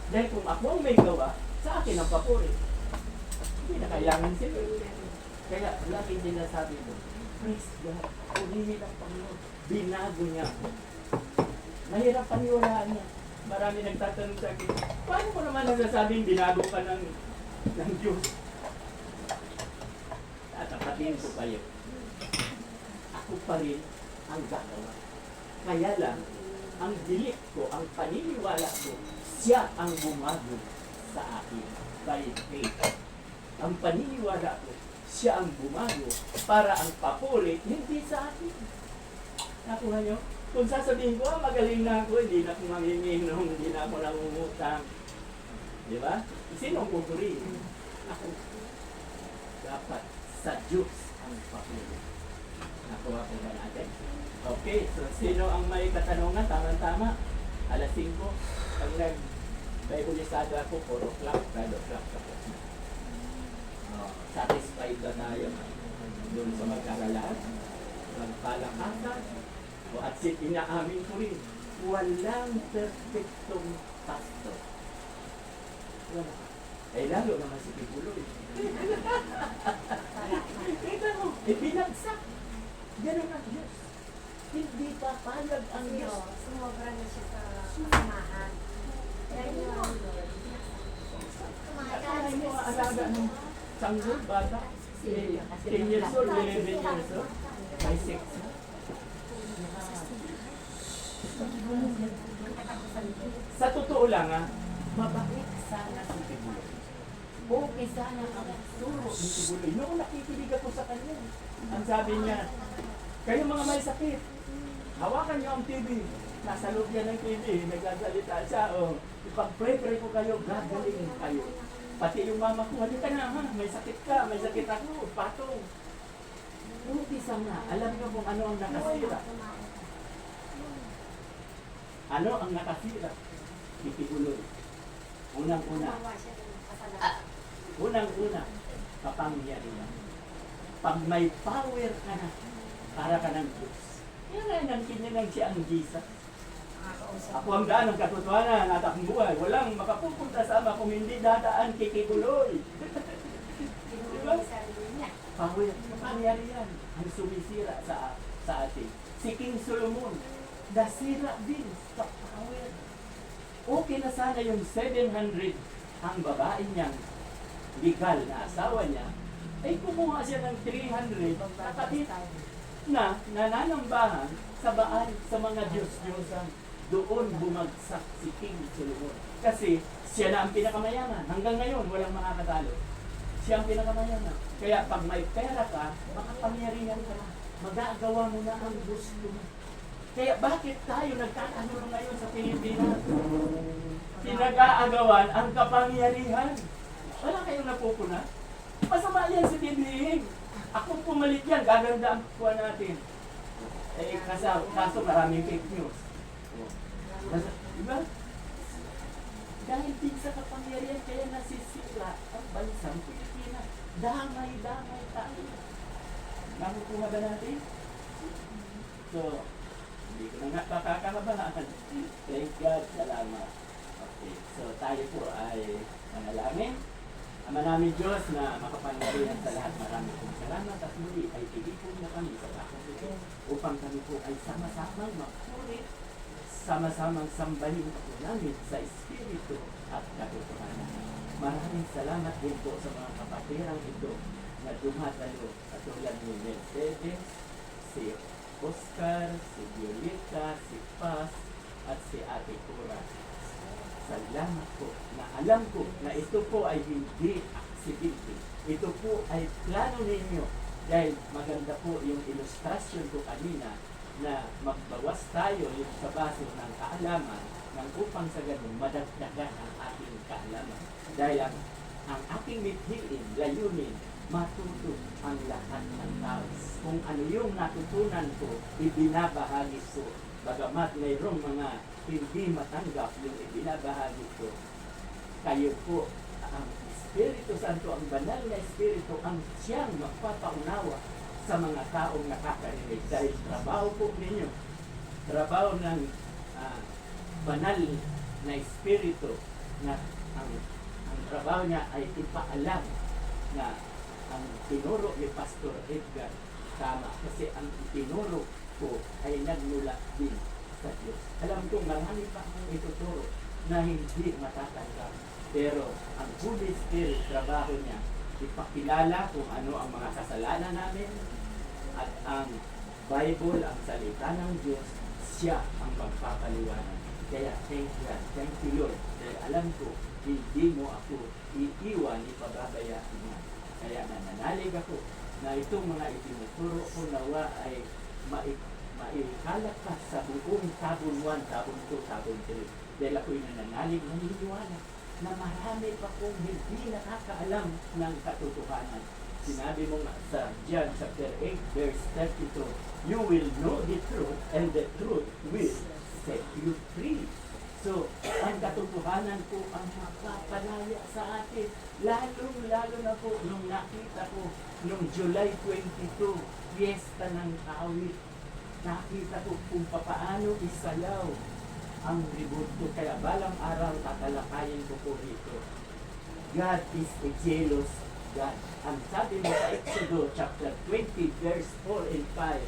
Dahil kung ako ang may gawa, sa akin ang papuri. Hindi na kailangan sila. Kaya laging din nasabi mo, praise God, purihin ang Panginoon. Binago niya ako. Mahirap paniwalaan niya. Marami nagtatanong sa akin, paano mo naman nasasabing binago ka ng Diyos? Tatapatin ko kayo. Ako pa rin ang gagawa. Kaya lang, ang dilik ko, ang paniniwala ko, siya ang bumago sa akin by faith. Ang paniniwala ko, siya ang bumago para ang papuri hindi sa akin. Nakuha nyo? Kung sasabihin ko, magaling na ako, hindi na ako manginginom, hindi na ako nangungutang. Di ba? Sino ang pupurihin? Ako. Dapat sa Diyos ang papuri. Nakuha ko ba natin? Okay, so sino ang may katanungan? Tama-tama. Alas 5. Pag nag-Biblisado ako, 4 o'clock, 5 o'clock ako. Satisfied na tayo doon sa magkakalaan. Magpalakasan. At inaamin ko rin, walang perfectong pastor. Eh, lalo naman si Pibuloy. Kita mo, binagsak. Ganun ang Diyos. Hindi papayag ang Diyos. Sumobra na siya sa kasamahan. Kaya yun ang Lord. Akala mo ang alaga ng sanggol, bata? 10 years old, 11 years old. May 6. Sa totoo lang mabait sana si Pibuloy. Okay sana ang turo ni Pibuloy. Noong nakikinig ako sa kanya, ang sabi niya, kayo mga may sakit, hawakan niyo ang TV. Nasa loob yan ng TV, nagsasalita siya. Ipag-pray-pray ko kayo, gagalingin kayo. Pati yung mama ko, halika na may sakit ka, may sakit ako, patong. Umpisa na, alam niyo kung ano ang nakasira. Ano ang nakasira? Pipibuloy. Unang-una, Gumawa siya ng kasalanan. unang-una, kapangyarihan. Pag may power ka na, para ka ng Diyos. Yan ay nang kinilang siya ang Jesus. Nakakausap. Ako ang daan ng katotohanan at ang buhay. Walang makapupunta sa Ama kung hindi dadaan kikikuloy. Diba? Sarili niya. Power, kapangyarihan ang sumisira sa atin. Si King Solomon, nasira din sa power. Okay na sana yung 700 ang babae niyang legal na asawa niya, ay kumuha siya ng 300 nakabit na nananambahan sa Baal, sa mga Diyos-Diyosan. Doon bumagsak si King Solomon. Kasi siya na ang pinakamayaman. Hanggang ngayon, walang makakatalo. Siya ang pinakamayaman. Kaya pag may pera ka, makapangyarihan ka na. Magagawa mo na ang gusto mo. Kaya bakit tayo nagkakagulo ngayon sa Pilipinas? Pinag-aagawan ang kapangyarihan. Wala kayong napupuna? Masama yan sa dinihing. Ako pumalit yan, gaganda ang kuha natin. Kaso maraming fake news. Diba? Dahil din sa kapangyarihan, kaya nasisira ang bansang Pilipinas. Damay-damay tayo. Nakukuha ba natin? So, hindi ko na nga pakakabahan. Thank God, salamat. Okay, so tayo po ay manalangin. Ama namin Diyos na makapangyarihan sa lahat, marami pong salamat at muli ay tigipon na kami sa lakong ito upang kami po ay sama-samang magpulit, sama-samang sambahin po namin sa Espiritu at katotohanan. Maraming salamat din po sa mga kapatirang ito na dumatalo katulad ni Mercedes, si Oscar, si Violeta, si Paz, at si Ate Cora. Salamat po na alam ko na ito po ay hindi aksidente. Ito po ay plano ninyo dahil maganda po yung ilustrasyon ko kanina na magbawas tayo yung sa baso ng kaalaman nang upang sa ganun madagdagan ang ating kaalaman. Dahil ang ating mithiin, layunin, matuto ang lahat ng tao. Kung ano yung natutunan ko, ibinabahagi ko. Bagamat mayroong mga hindi matanggap yung ibinabahagi ko, kayo po, ang Espiritu Santo, ang banal na Espiritu, ang siyang magpapaunawa sa mga taong nakakarinig. Dahil trabaho po ninyo, trabaho ng banal na Espiritu, na ang trabaho niya ay ipaalam na ang tinuro ni Pastor Edgar tama. Kasi ang tinuro ko ay nagmula din sa Diyos. Alam kong marami pa akong ituturo na hindi matatanggap. Pero ang Holy Spirit, trabaho niya, ipakilala kung ano ang mga kasalanan namin at ang Bible, ang salita ng Diyos, siya ang magpapaliwanag. Kaya thank you Lord. Dahil alam ko, hindi mo ako iiwan, ipababayaan mo. Kaya nananalig ako na itong mga itinuturo ko nawa ay maikalak pa sa buong tabon 1, tabon 2, tabon 3. Dahil ako'y nananalig, naniniwala na marami pa kong hindi nakakaalam ng katotohanan. Sinabi mo nga sa John chapter 8, verse 32, you will know the truth and the truth will set you free. So, ang katotohanan po ang mapapalaya sa atin. Lalo na po nung nakita ko nung July 22, Fiesta ng Awit. Nakita ko kung paano isayaw ang ributo. Kaya balang araw tatalakayin ko po dito. God is a jealous God. Ang sabi mo sa Exodus chapter 20 verse 4 and 5,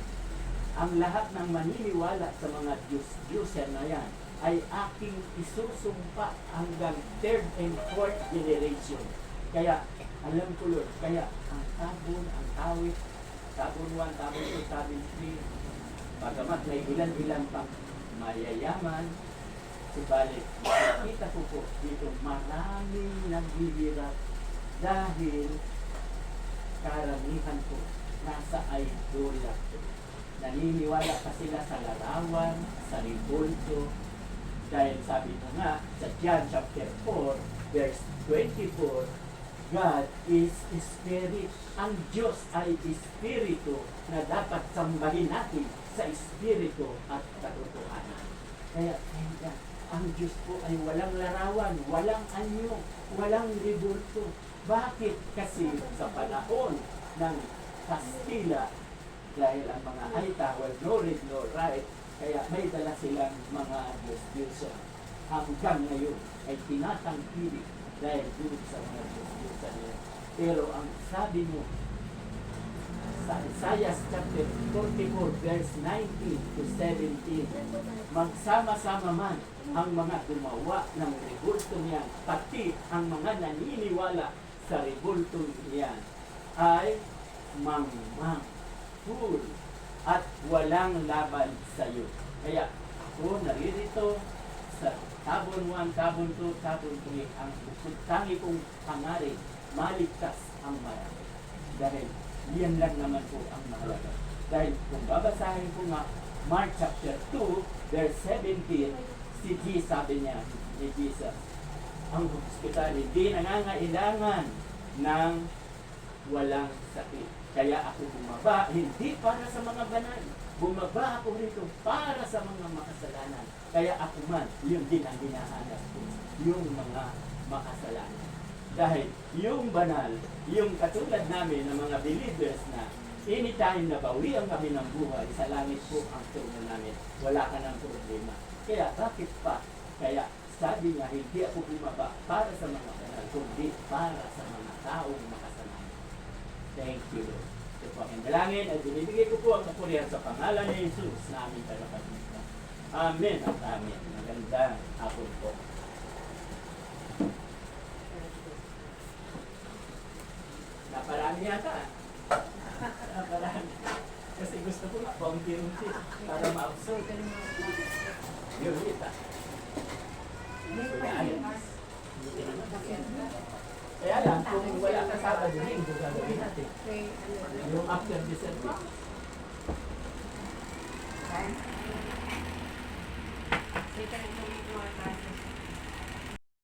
ang lahat ng maniniwala sa mga Diyos-Diyosan na yan ay aking isusumpa hanggang 3rd and 4th generation. Kaya, alam ko Lord, kaya ang tabon, ang tawit, tabon 1, tabon 2, tabon 3, bagamat may ilan-ilan pang mayayaman, subalit nakita ko po dito maraming naghihirap dahil karamihan po nasa idola po. Naniniwala pa sila sa larawan, sa ribulto, dahil sabi mo nga sa John chapter 4 verse 24, God is Spirit. Ang Diyos ay Espiritu na dapat sambahin natin sa Espiritu at katotohanan. Kaya, ang Diyos po ay walang larawan, walang anyo, walang rebulto. Bakit? Kasi sa panahon ng Kastila, dahil ang mga Aita were no read, no write, kaya may dala silang mga Diyos-Diyosan. Hanggang ngayon ay tinatangkilik dahil dun sa mga Diyos-Diyosan nila. Pero ang sabi mo, sa Isaiah chapter 44 verse 19 to 17, magsama-sama man ang mga gumawa ng rebulto niyan, pati ang mga naniniwala sa rebulto niyan, ay mangmanghul at walang laban sa iyo. Kaya ako naririto sa tabon 1, tabon 2, tabon 3, ang tangi kong pangarin, maligtas ang marami. Dahil yan lang naman po ang mahalaga. Dahil kung babasahin ko nga Mark chapter 2 verse 17, si Jesus, sabi niya ni Jesus, ang hospital hindi nangangailangan ng walang sakit. Kaya ako bumaba, hindi para sa mga banal. Bumaba ako rito para sa mga makasalanan. Kaya ako man, yun din ang hinahanap ko, yung mga makasalanan. Dahil yung banal, yung katulad namin ng mga believers na anytime na bawian kami ng buhay, sa langit po ang turno namin, wala ka ng problema. Kaya bakit pa? Kaya sabi niya, hindi ako bumaba para sa mga banal, kundi para sa mga taong makasalanan. Thank you, Lord. Ito po ang dalangin at binibigay ko po ang kapurihan sa pangalan ni Jesus na aming tagapagligtas. Amen at amen. Magandang hapon po. Naparami yata. Naparami. Kasi gusto ko nga, paunti-unti para ma-absorb. Yun, kita. Kaya lang, kung wala ka Sabado, Linggo, gagawin natin. Yung after the service. Kita nito mga classes.